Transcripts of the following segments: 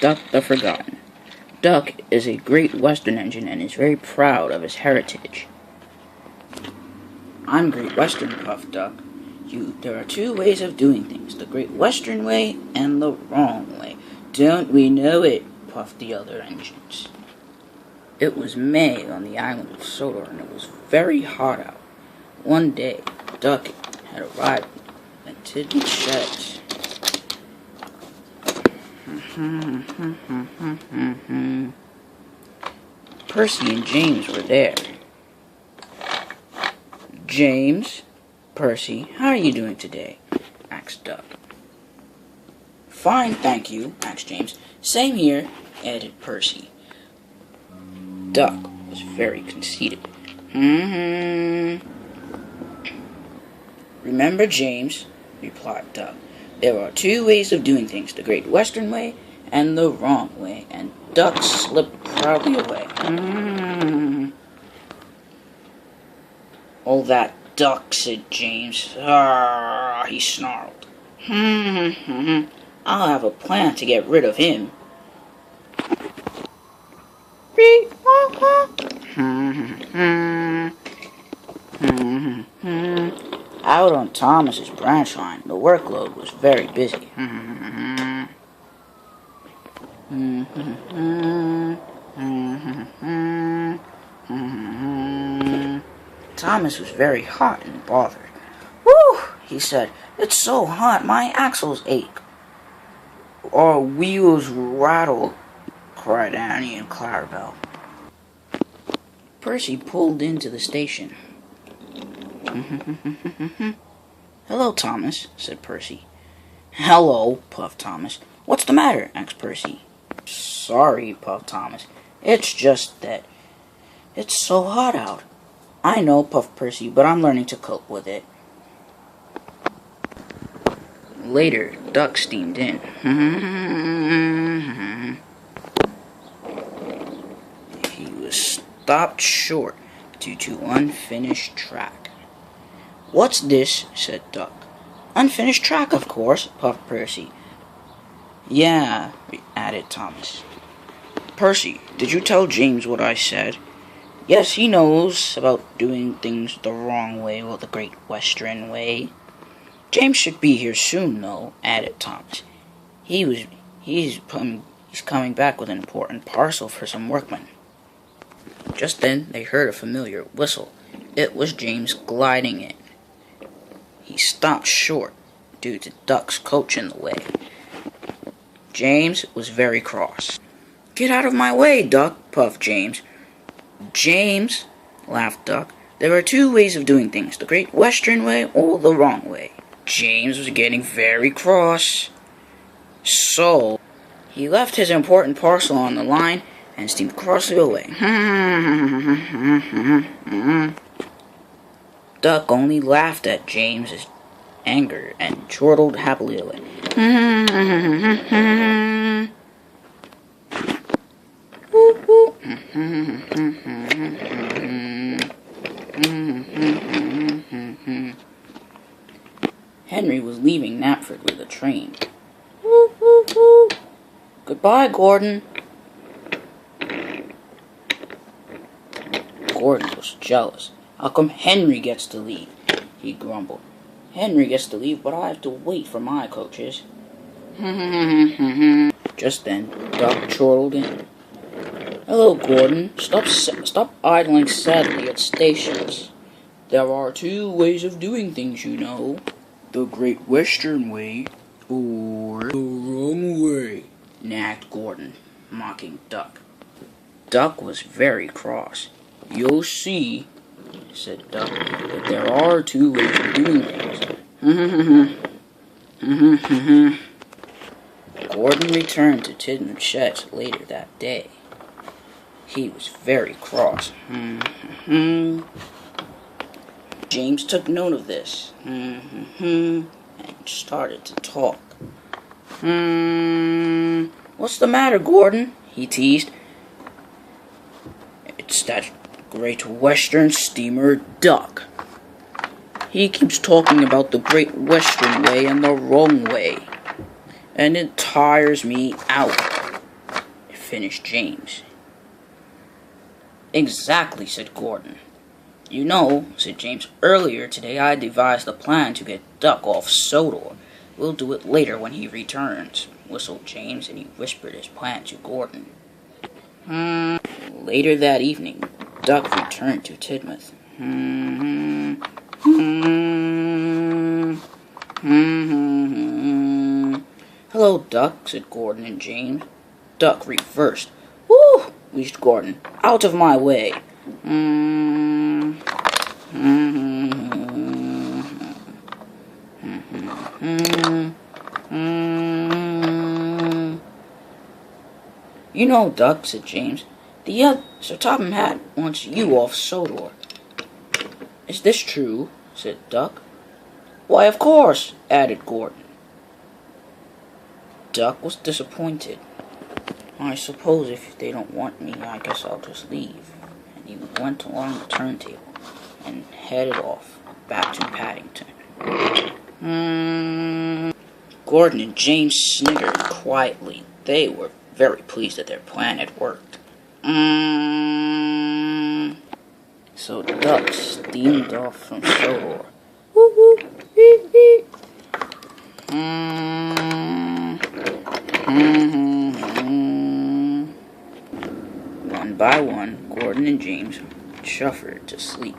Duck the Forgotten. Duck is a Great Western engine and is very proud of his heritage. I'm Great Western, puffed Duck. There are two ways of doing things, the Great Western way and the wrong way. Don't we know it, puffed the other engines. It was May on the island of Sodor, and it was very hot out. One day, Duck had arrived at Tidman's sheds. Percy and James were there. James, Percy, how are you doing today? Asked Duck. Fine, thank you, asked James. Same here, added Percy. Duck was very conceited. Remember, James, replied Duck, there are two ways of doing things, the Great Western way and the wrong way, and Duck slipped proudly away. Oh, that Duck, said James. He snarled. I'll have a plan to get rid of him. Out on Thomas's branch line, the workload was very busy. Thomas was very hot and bothered. Whew, he said, it's so hot my axles ache. Our wheels rattle, cried Annie and Clarabelle. Percy pulled into the station. Hello, Thomas, said Percy. Hello, puffed Thomas. What's the matter? Asked Percy. Sorry, puffed Thomas. It's just that it's so hot out. I know, puffed Percy, but I'm learning to cope with it. Later, Duck steamed in. He was stopped short due to unfinished track. What's this? Said Duck. Unfinished track, of course, puffed Percy. Yeah, added Thomas. Percy, did you tell James what I said? Yes, he knows about doing things the wrong way or the Great Western way. James should be here soon, though, added Thomas. He's coming back with an important parcel for some workmen. Just then they heard a familiar whistle. It was James gliding in. He stopped short due to Duck's coach in the way. James was very cross. Get out of my way, Duck, puffed James. James, laughed Duck, there are two ways of doing things, the Great Western way or the wrong way. James was getting very cross. So, he left his important parcel on the line and steamed crossly away. Duck only laughed at James's anger and chortled happily away. Henry was leaving Knapford with a train. Goodbye, Gordon. Gordon was jealous. How come Henry gets to leave? He grumbled. Henry gets to leave, but I have to wait for my coaches. Just then, Duck chortled in. Hello, Gordon. Stop idling sadly at stations. There are two ways of doing things, you know. The Great Western way, or the wrong way, nagged Gordon, mocking Duck. Duck was very cross. You'll see, said Duck, that there are two ways of doing things. Gordon returned to Tidman's sheds later that day. He was very cross. James took note of this and started to talk. What's the matter, Gordon? He teased. It's that Great Western steamer Duck. He keeps talking about the Great Western way and the wrong way. and it tires me out, finished James. Exactly, said Gordon. You know, said James, earlier today I devised a plan to get Duck off Sodor. We'll do it later when he returns, whistled James, and he whispered his plan to Gordon. Later that evening, Duck returned to Tidmouth. Hello, Duck, said Gordon and James. Duck reversed. Woo! Wheezed Gordon. Out of my way. You know, Duck, said James, the Sir Topham Hatt wants you off Sodor. Is this true? Said Duck. Why, of course, added Gordon. Duck was disappointed. I suppose if they don't want me, I guess I'll just leave. And he went along the turntable and headed off back to Paddington. Gordon and James sniggered quietly. They were very pleased that their plan had worked. So Duck steamed off from Sodor. One by one, Gordon and James suffered to sleep.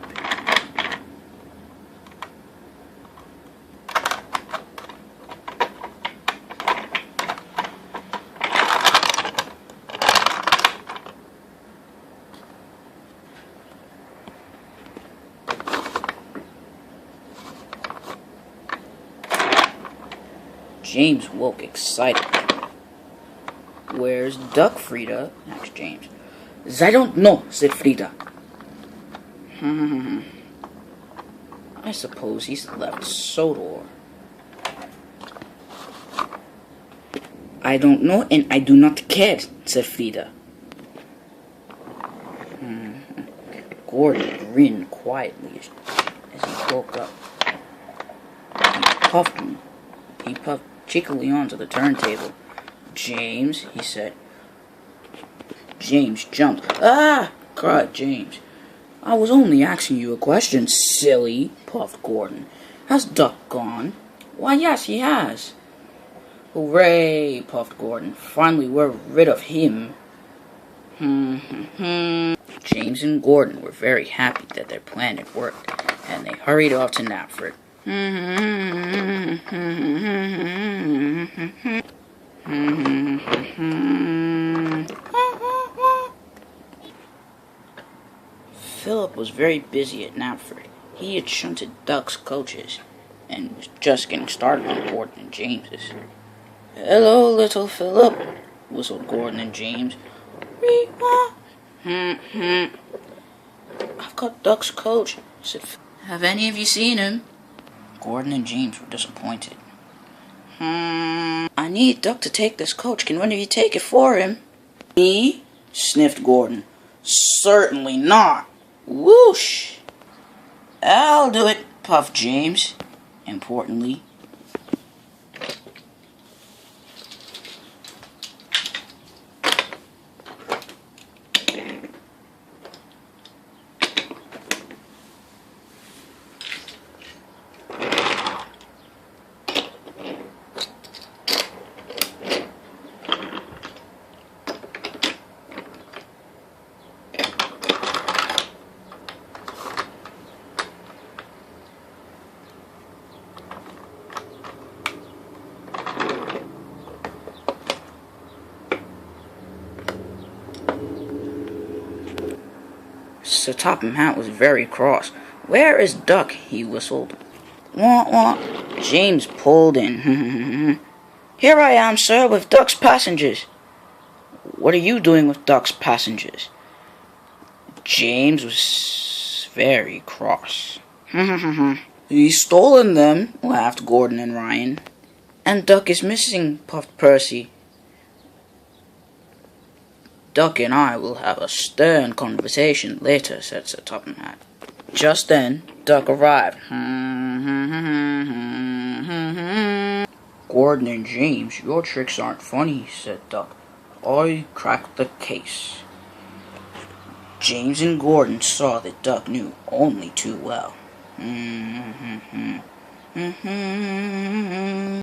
James woke excitedly. Where's Duck, Frida? Asked James. I don't know, said Frida. I suppose he's left Sodor. I don't know, and I do not care, said Frida. Gordon grinned quietly as he woke up. He puffed cheekily onto the turntable. James, he said. James jumped. Ah! Cried James. I was only asking you a question, silly, puffed Gordon. Has Duck gone? Why, yes, he has. Hooray, puffed Gordon. Finally, we're rid of him. James and Gordon were very happy that their plan had worked, and they hurried off to Knapford. Philip was very busy at Knapford. He had shunted Duck's coaches and was just getting started on Gordon and James's. Hello, little Philip, whistled Gordon and James. I've got Duck's coach, said Philip. Have any of you seen him? Gordon and James were disappointed. I need Duck to take this coach. Can one of you take it for him? Me? Sniffed Gordon. Certainly not. Whoosh! I'll do it, puffed James, importantly. Sir Topham Hatt was very cross. Where is Duck? He whistled. Wah, wah. James pulled in. Here I am, sir, with Duck's passengers. What are you doing with Duck's passengers? James was very cross. He's stolen them, laughed Gordon and Ryan. And Duck is missing, puffed Percy. Duck and I will have a stern conversation later, said Sir Topham Hatt. Just then, Duck arrived. Gordon and James, your tricks aren't funny, said Duck. I cracked the case. James and Gordon saw that Duck knew only too well.